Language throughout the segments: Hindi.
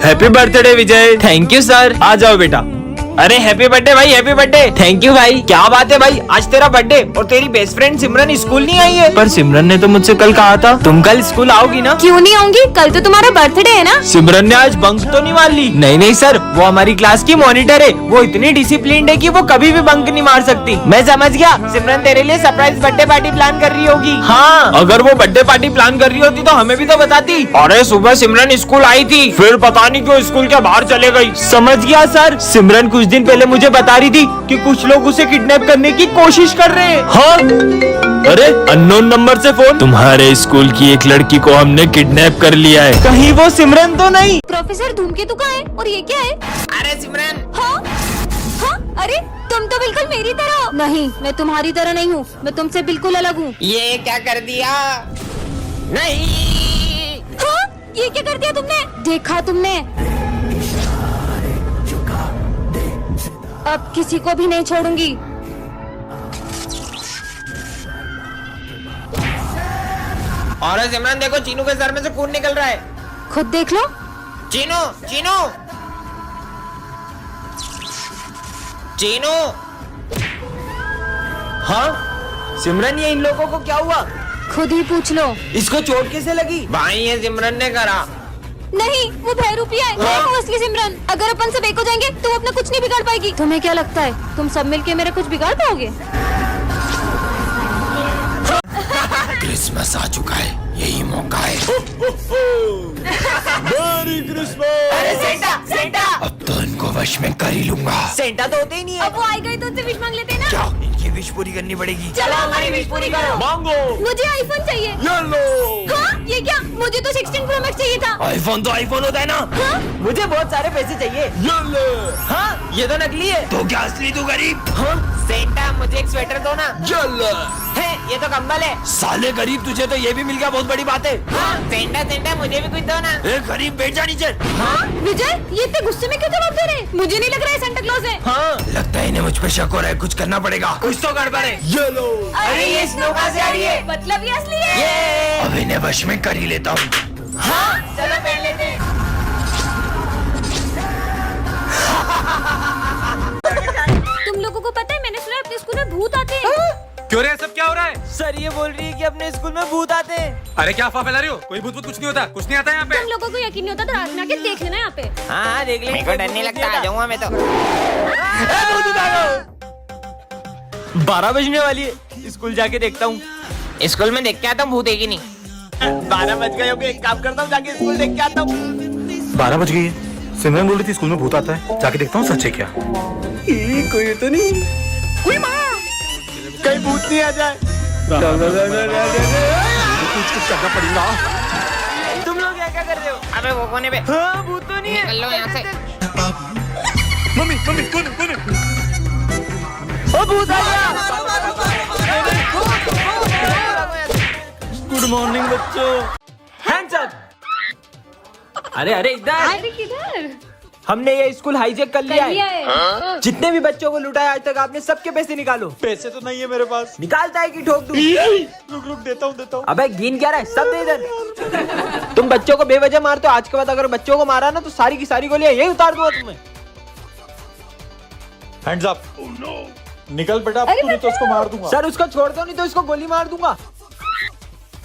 Happy birthday Vijay. Thank you sir. आ जाओ बेटा। अरे हैप्पी बर्थडे भाई, हैप्पी बर्थडे। थैंक यू भाई। क्या बात है भाई, आज तेरा बर्थडे और तेरी बेस्ट फ्रेंड सिमरन स्कूल नहीं आई है। पर सिमरन ने तो मुझसे कल कहा था तुम कल स्कूल आओगी ना। क्यों नहीं आऊंगी, कल तो तुम्हारा बर्थडे है ना। सिमरन ने आज बंक तो नहीं मार ली। नहीं नहीं सर, वो हमारी क्लास की मॉनिटर है, वो इतनी डिसिप्लिन्ड है कि वो कभी भी बंक नहीं मार सकती। मैं समझ गया, सिमरन तेरे लिए सरप्राइज बर्थडे पार्टी प्लान कर रही होगी। हाँ, अगर वो बर्थडे पार्टी प्लान कर रही होती तो हमें भी तो बताती। अरे सुबह सिमरन स्कूल आई थी, फिर पता नहीं क्यों स्कूल के बाहर चले गई। समझ गया सर। सिमरन कुछ दिन पहले मुझे बता रही थी कि कुछ लोग उसे किडनैप करने की कोशिश कर रहे हैं। हाँ? अरे अननोन नंबर से फोन। तुम्हारे स्कूल की एक लड़की को हमने किडनैप कर लिया है। कहीं वो सिमरन तो नहीं। प्रोफेसर धूमकेतु कहाँ है और ये क्या है। अरे सिमरन। हाँ? हाँ? अरे तुम तो बिल्कुल मेरी तरह हो। नहीं, मैं तुम्हारी तरह नहीं हूँ, मैं तुमसे बिल्कुल अलग हूँ। ये क्या कर दिया। नहीं। हाँ? ये क्या कर दिया तुमने। देखा तुमने, अब किसी को भी नहीं छोड़ूंगी। और सिमरन देखो, चीनू के सर में से खून निकल रहा है। खुद देख लो। चीनू चीनू चीनू। हाँ सिमरन, ये इन लोगों को क्या हुआ। खुद ही पूछ लो। इसको चोट कैसे लगी। भाई ये सिमरन ने करा। नहीं, वो भयरूपी है, मैं हूँ असली सिमरन। अगर अपन सब एक हो जाएंगे तो वो अपना कुछ नहीं बिगाड़ पाएगी। तुम्हें क्या लगता है तुम सब मिलके मेरा कुछ बिगाड़ पाओगे। क्रिसमस आ चुका है, यही मौका है। मेरी क्रिसमस। अरे सेंटा सेंटा। अब तो इनको वश में कर ही लूंगा। सेंटा तो होते ही नहीं है। अब वो आई गई तो उनसे विश मांग लेते हैं ना। क्या इनकी विश पूरी करनी पड़ेगी। चलो हमारी विश पूरी करो। मांगो। मुझे आईफोन चाहिए। ये लो। हाँ? ये क्या, मुझे तो 16 प्रो मैक्स चाहिए था। आईफोन तो आईफोन होता है ना। हाँ? मुझे बहुत सारे पैसे चाहिए। ये लो। हाँ, ये तो नकली है। तो क्या असली तू गरीब। हाँ? सेंटा मुझे एक स्वेटर दो ना। ये लो। है ये तो कंबल है। साले गरीब, तुझे तो ये भी मिल गया, बहुत बड़ी बात है। हाँ सेंटा सेंटा मुझे भी कुछ दो ना। ए गरीब, बैठ जा नीचे। हाँ? विजय, ये इतने गुस्से में क्यों जवाब दे रहे। मुझे नहीं लग रहा है सेंटा क्लॉज है। हाँ, लगता है इन्हें मुझ पे शक हो रहा है, कुछ करना पड़ेगा। कुछ तो गड़बड़ है। ये लो। अरे ये स्नो कहाँ से आ रही है। मतलब ये असली है। ये अब इन्हें वश में कर ही लेता हूँ। हाँ चलो पहन लेते हैं। तुम लोगों को पता है, मैंने सुना है अपने स्कूल में भूत आते हैं। क्यों रे, सब क्या हो रहा है। सर ये बोल रही है कि अपने स्कूल में भूत आते हैं। अरे क्या अफवाह फैला रही हो, कोई भूत कुछ नहीं होता, कुछ नहीं आता यहाँ पे। तुम लोगों को यकीन नहीं होता तो रात में आके देख लेना यहाँ पे। हाँ देख ले। मेरे को डर नहीं लगता, आ जाऊंगा मैं तो। 12 बजने वाली है, स्कूल जाके देखता हूँ। स्कूल में देख के आता हूँ, भूत है कि नहीं। 12 बज गए होंगे, एक काम करता हूँ, जाके स्कूल देख के आता हूँ। 12 बज गई है। सिमरन बोल रही थी स्कूल में भूत आता है, जाके देखता हूँ सच है क्या। कोई तो नहीं, कोई माँ कहीं भूत नहीं आ जाए। कुछ करना पड़ेगा। तुम लोग क्या कर रहे हो। अबे वो कोने पे। हाँ भूत तो नहीं है। निकल लो यहाँ से। मम्मी मम्मी कौन ओ भूत आ गया। गुड मॉर्निंग बच्चों। Hands up. अरे अरे इधर। किधर हमने ये स्कूल हाईजैक कर लिया लिया है। है। जितने भी बच्चों को लुटाया आज तक आपने, सबके पैसे निकालो। पैसे तो नहीं है मेरे पास। निकालता है कि ठोक दूं? रुक देता हूँ। अबे गिन क्या रहा है, सब दे इधर। तुम बच्चों को बेवजह मारते हो, आज के बाद अगर बच्चों को मारा ना तो सारी की सारी गोलियां यही उतार दूंगा तुम्हें। Hands up. निकल बेटा, तूने तो उसको मार दूंगा। सर उसको छोड़ दो, नहीं तो इसको गोली मार दूंगा।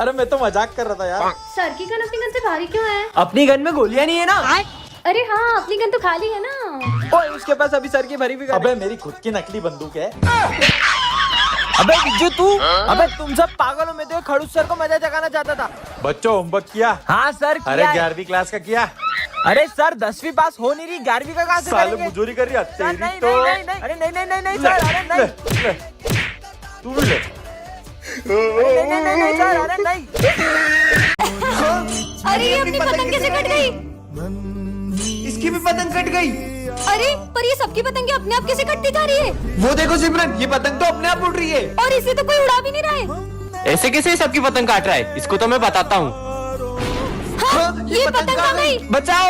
अरे मैं तो मजाक कर रहा था यार। सर की गन अपनी गन से भारी क्यों है। अपनी गन में गोलियां नहीं है ना। अरे हाँ, अपनी गन तो खाली है ना। ओए उसके पास अभी सर की भरी भी गन है। अबे मेरी खुद की नकली बंदूक है। अबे विजय तू, अबे तुम सब पागलों में तो खड़ूस सर को मजा जगाना चाहता था। बच्चों होमवर्क किया। हाँ सर किया अरे है। 11वीं क्लास का किया। अरे सर 10वीं पास हो नहीं रही, 11वीं का कहाँ से साले करेंगे? मुजूरी कर रही है सर, तेरी नहीं, तो। नहीं, नहीं, अरे नहीं नहीं नहीं नहीं सर, अरे नहीं। ले, तू भी ले। नहीं नहीं नहीं नहीं सर, अरे नहीं। अरे ये अपनी पतंग कैसे कट गई। इसकी भी पतंग कट गई। अरे पर ये सबकी पतंगे अपने आप कैसे कटती जा रही है। वो देखो सिमरन, ये पतंग तो अपने आप उड़ रही है। और इसे तो कोई उड़ा भी नहीं रहा है। ऐसे कैसे सबकी पतंग काट रहा है, इसको तो मैं बताता हूँ। हाँ, ये पतंग कहाँ गई। बचाओ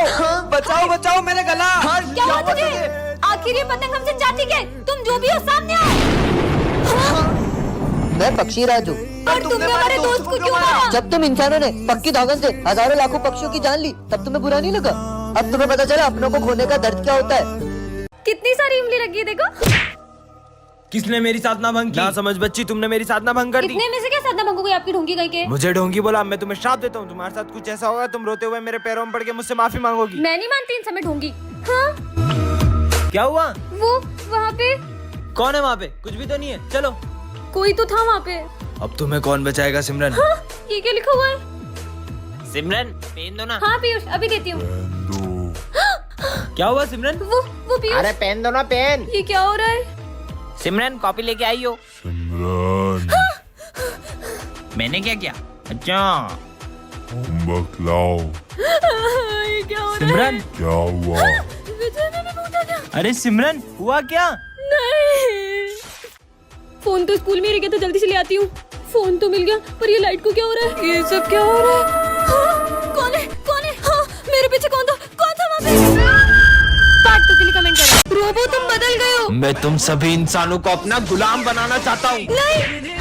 बचाओ बचाओ मेरा गला। क्या हुआ तुझे। आखिर ये पतंग हमसे चाहती क्या है? तुम जो भी हो सामने आओ। मैं पक्षी राजू। पर तुमने हमारे दोस्त को क्यों मारा? जब तुम इंसानों ने पक्की धागन से हजारों लाखों पक्षियों की जान ली, तब तुम्हें बुरा नहीं लगा? अब तुम्हें पता चला अपनों को खोने का दर्द क्या होता है। कितनी सारी इमली लगी है देखो। किसने मेरी साधना भंग की? ना समझ बच्ची, तुमने मेरी साधना भंग कर दी। इतने में से क्या साधना भंग हो गई आपकी ढोंगी गई के? मुझे ढोंगी बोला, मैं तुम्हें श्राप देता हूँ। तुम्हारे साथ कुछ ऐसा होगा, तुम रोते हुए मेरे पैरों में पड़ के मुझसे माफी मांगोगी। मैं नहीं मानती इन समय ढोंगी। हाँ क्या हुआ? वो वहाँ पे कौन है वहाँ पे? कुछ भी तो नहीं है। चलो। कोई तो था वहाँ पे। अब तुम्हें कौन बचाएगा सिमरन? हाँ, ये क्या लिखा हुआ है? सिमरन पेन दो ना। हाँ पीयूष अभी देती हूँ। क्या हुआ सिमरन? वो पीयूष, अरे पेन दो ना पेन। ये क्या हो रहा है? सिमरन कॉपी लेके आई हो। मैंने क्या किया? अच्छा होमवर्क लाओ। ये क्या हो रहा है? सिमरन क्या हुआ? विजय मैंने पूछा क्या? अरे सिमरन हुआ क्या? नहीं, फोन तो स्कूल में ही रह गया था, जल्दी से ले आती हूँ। फोन तो मिल गया, पर ये लाइट को क्या हो रहा है? ये सब क्या हो रहा है? हाँ, कौन है? कौन है? हाँ, मेरे पीछे कौन था? कौन था वहाँ पे? पार्ट टू के लिए कमेंट करो। रोबो तुम बदल गए हो। मैं तुम सभी इंसानों को अपना गुलाम बनाना चाहता हूँ। नहीं,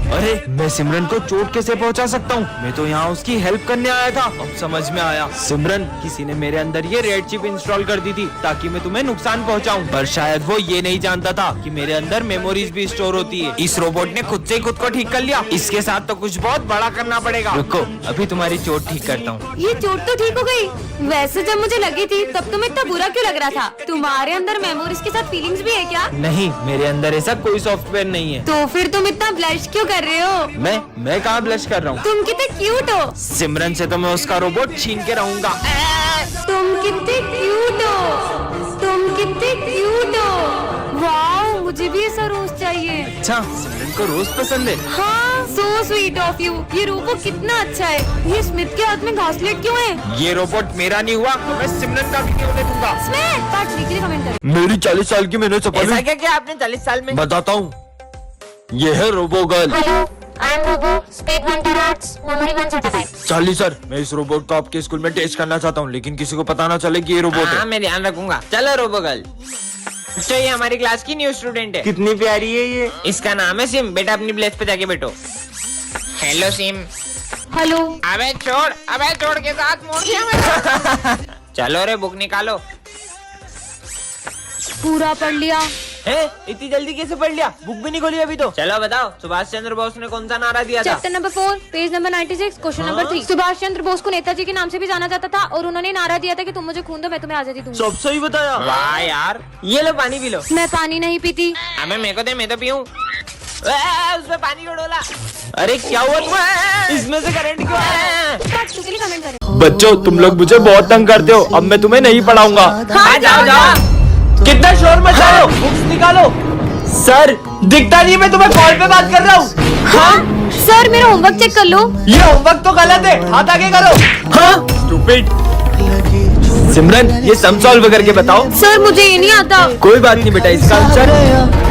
अरे मैं सिमरन को चोट कैसे पहुंचा सकता हूँ? मैं तो यहाँ उसकी हेल्प करने आया था। अब समझ में आया। सिमरन, किसी ने मेरे अंदर ये रेड चिप इंस्टॉल कर दी थी ताकि मैं तुम्हें नुकसान पहुँचाऊँ, पर शायद वो ये नहीं जानता था कि मेरे अंदर मेमोरीज भी स्टोर होती है। इस रोबोट ने खुद से ही खुद को ठीक कर लिया। इसके साथ तो कुछ बहुत बड़ा करना पड़ेगा। रुको, अभी तुम्हारी चोट ठीक करता हूँ। ये चोट तो ठीक हो गई। वैसे जब मुझे लगी थी तब तुम्हें इतना बुरा क्यों लग रहा था? तुम्हारे अंदर मेमोरीज के साथ फीलिंग्स भी है क्या? नहीं, मेरे अंदर ऐसा कोई सॉफ्टवेयर नहीं है। तो फिर तुम इतना ब्लश क्यों कर रहे हो? मैं कहाँ ब्लश कर रहा हूँ? तुम कितने क्यूट हो। सिमरन से तो मैं उसका रोबोट छीन के रहूंगा। तुम कितने क्यूट हो। तुम कितने क्यूट हो। वाओ, मुझे भी ऐसा रोज चाहिए। अच्छा, सिमरन को रोज पसंद है। हाँ, सो स्वीट ऑफ यू। ये रोबो कितना अच्छा है। ये स्मिथ के हाथ में घासलेट क्यों है? ये रोबोट मेरा नहीं हुआ तो मैं सिमरन का भी नहीं होने दूंगा। स्मिथ, पार्ट 3 के लिए कमेंट करो। मेरी 40 साल की मेहनत सफल ऐसा हुई। क्या किया आपने 40 साल में? बताता हूँ, ये है robo girl. Hello, I am robo, speed 1 terahertz, memory 1 zettabyte। Charlie sir, मैं इस रोबोट को आपके स्कूल में टेस्ट करना चाहता हूँ, लेकिन किसी को पता ना चले कि ये रोबोट हाँ है। मैं ध्यान रखूंगा। चलो रोबो गर्ल। तो ये हमारी क्लास की न्यू स्टूडेंट है। कितनी प्यारी है ये। इसका नाम है सिम। बेटा अपनी प्लेस पे जाके बैठो। Hello SIM. हेलो, अबे छोड़ के साथ मोड़ दिया मैंने। चलो रे बुक निकालो। पूरा पढ़ लिया। इतनी जल्दी कैसे पढ़ लिया? बुक भी नहीं खोली अभी तो। चलो बताओ, सुभाष चंद्र बोस ने कौन सा नारा दिया था? Chapter number 4, page number 96, question number 3। Subhash Chandra Bose को नेताजी के नाम से भी जाना जाता था और उन्होंने नारा दिया था कि तुम मुझे खून दो, मैं तुम्हें आजादी दूंगा। सब सही बताया। वाह यार, ये लो पानी पी लो। मैं पानी नहीं पीती। हमें मेरे को दे, मैं तो पीऊं। उसमें पानी क्यों डोला? अरे क्या हुआ तुम्हें? इसमें से करंट क्यों आ रहा है? पार्ट 2 के लिए कमेंट करो। बच्चों, तुम लोग मुझे बहुत तंग करते हो। अब मैं तुम्हें नहीं पढ़ाऊंगा। हाँ जाओ। कितना शोर मचा रहे हो? बुक्स निकालो। सर, दिखता नहीं मैं तुम्हें कॉल पे बात कर रहा हूँ। हाँ सर, मेरा होमवर्क चेक कर लो। ये होमवर्क तो गलत है, हाथ आगे करो। हाँ स्टूपिड। सिमरन, ये सम सॉल्व करके बताओ। सर मुझे ये नहीं आता। कोई बात नहीं बेटा, इसका आंसर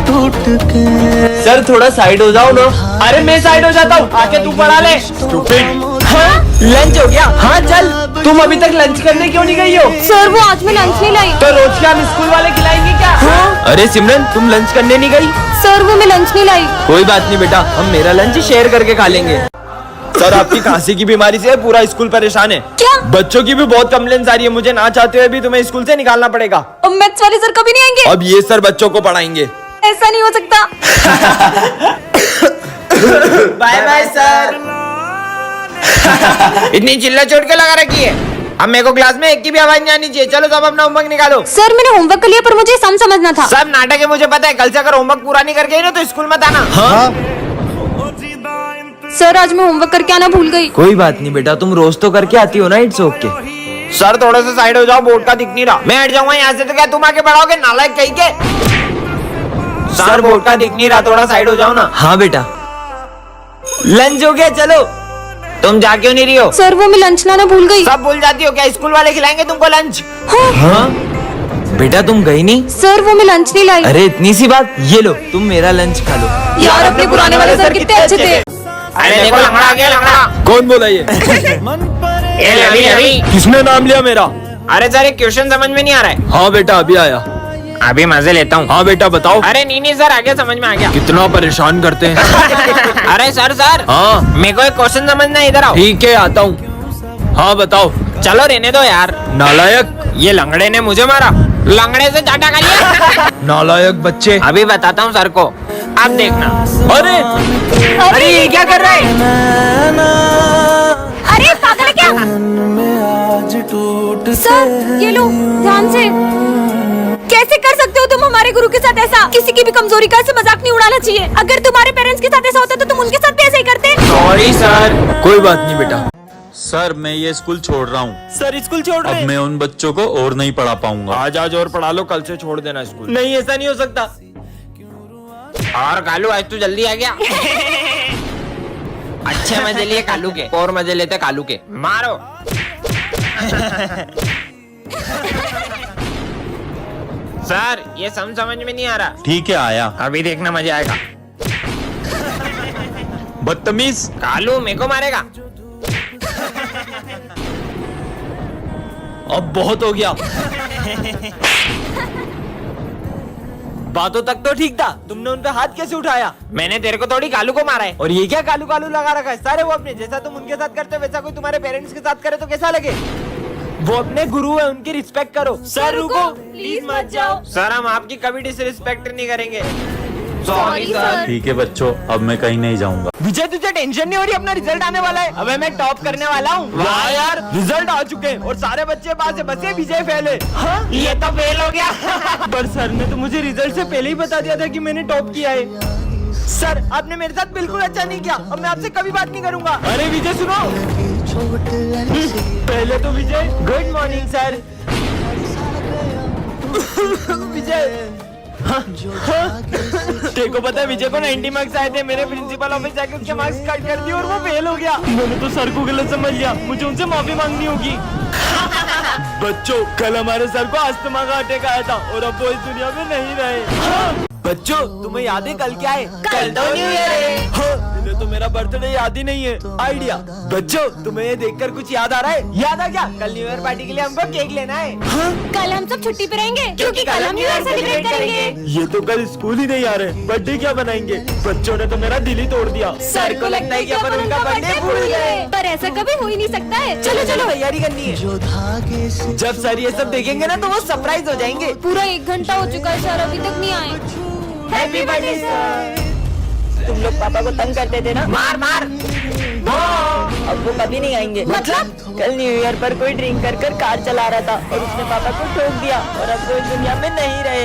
सर थोड़ा साइड हो जाओ ना। अरे मैं साइड हो जाता हूँ, आके तू पढ़ा ले। स्टूपिड। हाँ, लंच हो गया? हाँ चल। तुम अभी तक लंच करने क्यों नहीं गई हो? सर वो आज मैं लंच नहीं लाई। तो रोज क्या हम स्कूल वाले खिलाएंगे क्या? हाँ? अरे सिमरन, तुम लंच करने नहीं गई? सर वो मैं लंच नहीं लाई। कोई बात नहीं बेटा, हम मेरा लंच शेयर करके खा लेंगे। सर, आपकी खांसी की बीमारी से पूरा स्कूल परेशान है। क्या? बच्चों की भी बहुत कंप्लेंट्स आ रही है। मुझे ना चाहते हुए भी तुम्हें स्कूल से निकालना पड़ेगा। अब मैथ्स वाले सर कभी नहीं आएंगे। अब ये सर बच्चों को पढ़ाएंगे। ऐसा नहीं हो सकता। Bye bye sir. इतनी चिल्ला चोट के लगा रखी है। अब मेरे को क्लास में एक की भी आवाज नहीं आनी चाहिए। चलो सब अपना होमवर्क निकालो। सर मैंने होमवर्क कर लिया, पर मुझे सम समझना था। सब नाटक है, मुझे पता है। कल से अगर होमवर्क पूरा नहीं करके आई ना तो स्कूल मत आना। हाँ? सर आज मैं होमवर्क करके आना भूल गई। कोई बात नहीं बेटा, तुम रोज तो करके आती हो ना। It's okay. सर थोड़े से साइड हो जाओ, बोर्ड का दिख नहीं रहा। मैं हट जाऊंगा यहाँ से तो क्या तुम आके पढ़ाओगे? नालायक कहीं के। सर बोर्ड का दिख नहीं रहा, थोड़ा साइड हो जाओ ना। हाँ बेटा। लंच हो गया, चलो। तुम जा क्यों नहीं रही हो? सर वो मैं लंच लाना भूल गई। सब भूल जाती हो क्या? स्कूल वाले खिलाएंगे तुमको लंच। हाँ बेटा, तुम गई नहीं? सर वो मैं लंच नहीं लाई। अरे इतनी सी बात। ये लो, तुम मेरा लंच खा लो। यार अपने पुराने वाले सर कितने अच्छे थे। अरे देखो लंगड़ा आ गया, लंगड़ा। कौन बोला ये? ए रवि, रवि। किसने नाम लिया मेरा? अरे सर एक क्वेश्चन समझ में नहीं आ रहा है। हाँ बेटा, अभी आया। अभी मजे लेता हूँ। हाँ बेटा बताओ। अरे नहीं सर, आगे समझ में आ गया। कितना परेशान करते हैं। अरे सर हाँ मेरे को एक क्वेश्चन समझना है, इधर आओ। ठीक है, आता हूँ। हाँ बताओ। चलो रहने दो यार। नालायक, ये लंगड़े ने मुझे मारा, लंगड़े से चाटा खा लिया। नालायक बच्चे। अभी बताता हूँ सर को, आप देखना। अरे अरे ये क्या कर रहा है? अरे पागल है क्या? सर ये लो ध्यान से। कैसे कर सकते हो तुम हमारे गुरु के साथ ऐसा? किसी की भी कमजोरी का ऐसे मजाक नहीं उड़ाना चाहिए। अगर तुम्हारे पेरेंट्स के साथ ऐसा होता तो तुम उनके साथ भी ऐसे ही करते। Sorry sir. कोई बात नहीं बेटा। सर मैं ये स्कूल छोड़ रहा हूँ। सर स्कूल छोड़ रहे अब हैं? मैं उन बच्चों को और नहीं पढ़ा पाऊंगा। आज और पढ़ा लो, कल से छोड़ देना स्कूल। नहीं ऐसा नहीं हो सकता। और कालू आज तू जल्दी आ गया। अच्छे मजे लिए कालू के, और मजे लेते कालू के। मारो। सर ये समझ में नहीं आ रहा। ठीक है आया। अभी देखना मजा आएगा। बदतमीज। कालू मेरे को मारेगा। अब बहुत हो गया। बातों तक तो ठीक था, तुमने उन पे हाथ कैसे उठाया? मैंने तेरे को थोड़ी कालू को मारा है। और ये क्या कालू कालू लगा रखा है? सारे वो अपने जैसा तुम उनके साथ करते हो वैसा कोई तुम्हारे पेरेंट्स के साथ करे तो कैसा लगे? वो अपने गुरु है, उनकी रिस्पेक्ट करो। सर रुको, प्लीज मत जाओ। सर हम आपकी कभी डिसरिस्पेक्ट नहीं करेंगे। Sorry sir. ठीक है बच्चों, अब मैं कहीं नहीं जाऊंगा। विजय तुझे टेंशन नहीं हो रही? अपना रिजल्ट आने वाला है। अबे मैं टॉप करने वाला हूँ। वाह यार, रिजल्ट आ चुके हैं और सारे बच्चे पास है, बस ये विजय फेल है। हाँ? ये तो फेल हो गया। पर सर ने तो मुझे रिजल्ट से पहले ही बता दिया था कि मैंने टॉप किया है। सर आपने मेरे साथ बिल्कुल अच्छा नहीं किया, अब मैं आपसे कभी बात नहीं करूंगा। अरे विजय सुनो। पहले तो विजय गुड मॉर्निंग सर। विजय देखो पता है विजय को 90 मार्क्स आए थे। मेरे प्रिंसिपल ऑफिस जाके उसके मार्क्स कट कर दिए और वो फेल हो गया। मैंने तो सर को गलत समझ लिया, मुझे उनसे माफी मांगनी होगी। बच्चों कल हमारे सर को अस्थमा का अटैक आया था और अब वो इस दुनिया में नहीं रहे। बच्चों तुम्हें याद है कल क्या है? कल तो न्यू ईयर है। इन्हें तो मेरा बर्थडे याद ही नहीं है। आइडिया। बच्चों तुम्हें ये देखकर कुछ याद आ रहा है? याद आ गया? कल न्यू ईयर पार्टी के लिए हमको केक लेना है। कल हम सब छुट्टी पे रहेंगे क्योंकि कल हम न्यू ईयर सेलिब्रेट करेंगे। ये तो कल स्कूल ही नहीं आ रहे, बर्थडे क्या बनाएंगे? बच्चों ने तो मेरा दिल ही तोड़ दिया। सर को लगता है कि अपन उनका बर्थडे भूल गए, पर ऐसा कभी हो ही नहीं सकता है। चलो चलो तैयारी करनी है। जब सर ये सब देखेंगे ना तो वो सरप्राइज हो जाएंगे। पूरा 1 घंटा हो चुका है सर अभी तक नहीं आए। Happy birthday sir. तुम लोग पापा को तंग करते थे ना? मार मार। अब वो कभी नहीं आएंगे। मतलब? कल न्यू ईयर पर कोई ड्रिंक कर कर कार चला रहा था और उसने पापा को ठोक दिया और अब वो इस दुनिया में नहीं रहे।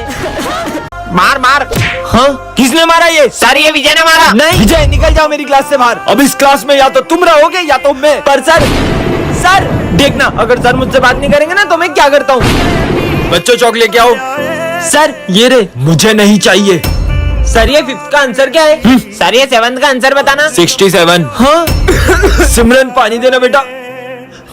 मार मार। हाँ किसने मारा ये? सर ये विजय ने मारा। नहीं विजय निकल जाओ मेरी क्लास से बाहर। अब इस क्लास में या तो तुम रहोगे या तो मैं। पर सर देखना अगर सर मुझसे बात नहीं करेंगे ना तो मैं क्या करता हूँ। बच्चों चौक लेके आओ। सर ये रे, मुझे नहीं चाहिए। सर ये 5th का आंसर क्या है? सर ये 7th का आंसर बताना। 67। हाँ सिमरन पानी देना बेटा।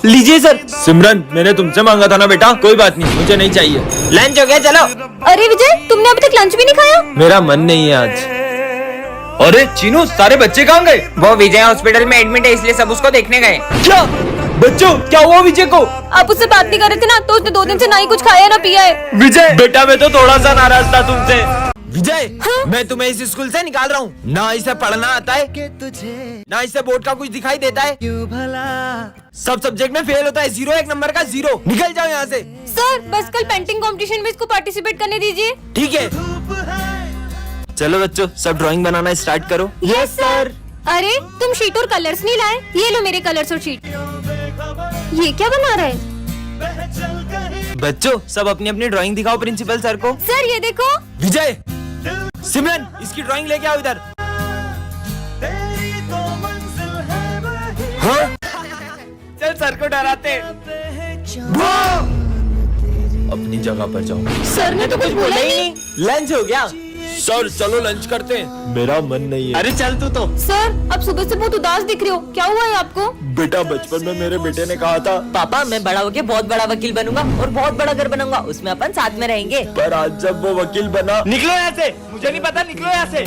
लीजिए सर। सिमरन मैंने तुमसे मांगा था ना बेटा। कोई बात नहीं, मुझे नहीं चाहिए। लंच हो गया चलो। अरे विजय तुमने अभी तक लंच भी नहीं खाया? मेरा मन नहीं है आज। अरे चीनू सारे बच्चे कहाँ गए? वो विजय हॉस्पिटल में एडमिट है इसलिए सब उसको देखने गए। क्या बच्चों क्या हुआ विजय को? आप उससे बात नहीं कर रहे थे ना तो उसने 2 दिन से ना ही कुछ खाया ना पिया है। विजय बेटा मैं तो थोड़ा सा नाराज था तुमसे। विजय मैं तुम्हें इस स्कूल से निकाल रहा हूँ। ना इसे पढ़ना आता है ना इसे बोर्ड का कुछ दिखाई देता है। सब सब्जेक्ट में फेल होता है। 0 1 नंबर का 0। निकल जाओ यहाँ से। सर बस कल पेंटिंग कंपटीशन में इसको पार्टिसिपेट करने दीजिए। ठीक है चलो बच्चों सब ड्राइंग बनाना स्टार्ट करो। Yes sir. अरे तुम शीट और कलर्स नहीं लाए? ये लो मेरे कलर्स और शीट। ये क्या बना रहा है? बच्चों सब अपनी अपनी ड्राइंग दिखाओ प्रिंसिपल सर को। सर ये देखो। विजय सिमरन इसकी ड्राइंग लेके आओ इधर। हाँ? चल सर को डराते। अपनी जगह पर जाओ। सर ने तो कुछ बोला ही नहीं। लंच हो गया? सर चलो लंच करते हैं। मेरा मन नहीं है। अरे चल तू तो। सर अब सुबह से बहुत उदास दिख रहे हो, क्या हुआ है आपको? बेटा बचपन में मेरे बेटे ने कहा था पापा मैं बड़ा होके बहुत बड़ा वकील बनूंगा और बहुत बड़ा घर बनाऊंगा, उसमें अपन साथ में रहेंगे। पर आज जब वो वकील बना। निकलो यहाँ से, मुझे नहीं पता, निकलो यहाँ से।